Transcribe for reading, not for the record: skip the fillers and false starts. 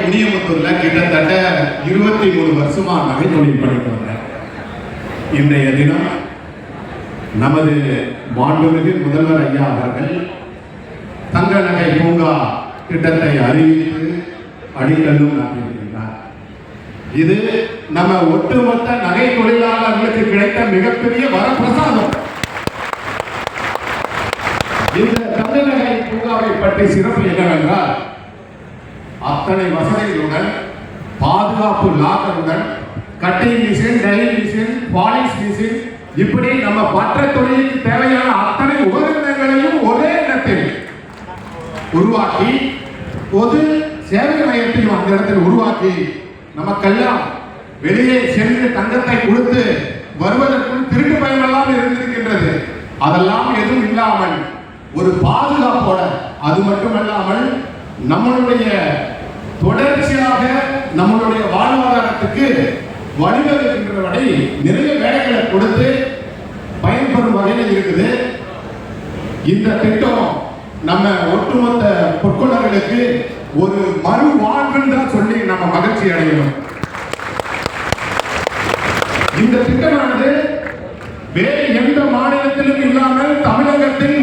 குனியமுத்தூர்ல கிட்டத்தட்ட 23 வருஷமா நகை தொழில் பண்ணிட்டு வந்தேன். இன்றைய தினம் நமது மாண்புமிகு முதல்வர் ஐயா அவர்கள் தங்க நகை பூங்கா திட்டத்தை அறிவித்து அடிக்கல்லும் நாட்டியிருக்கின்றார். இது நம்ம ஒட்டுமொத்த நகை தொழிலாளர்களுக்கு கிடைத்த மிகப்பெரிய வரப்பிரசாதம். இந்த தங்க நகை பூங்காவை பற்றி சிறப்பு என்னவென்றால், அத்தனை வசதிகளுடன், பாதுகாப்பு லாக்கருடன், cutting machine, dyeing machine, polish machine, இப்படி நம்ம பற்ற தொழிலுக்கு தேவையான அத்தனை உபகரணங்களையும் ஒரே இடத்தில் உருவாக்கி, பொது சேவை மையத்தையும் அந்த இடத்தில் உருவாக்கி, நமக்கெல்லாம் வெளியே சென்று தங்கத்தை கொடுத்து வருவதற்கும் திருட்டு பயமெல்லாம் இருந்திருக்கின்றது. அதெல்லாம் எதுவும் இல்லாமல் ஒரு பாதுகாப்போட, அது மட்டுமல்லாமல் நம்மளுடைய தொடர்ச்சியாக நம்மளுடைய வாழ்வாதாரத்துக்கு வழிவகுக்கின்றபடி நிறைய வேலைகளை கொடுத்து பயன்பெறும் வகையில் இருக்குது. இந்த திட்டம் நம்ம ஒட்டுமொத்த பொற்கொள்ளர்களுக்கு ஒரு மறு வாழ்வுன்னு தான் சொல்லி நம்ம மகிழ்ச்சி அடையணும். இந்த திட்டமானது வேறு எந்த மாநிலத்திலும் இல்லாமல் தமிழகத்தின்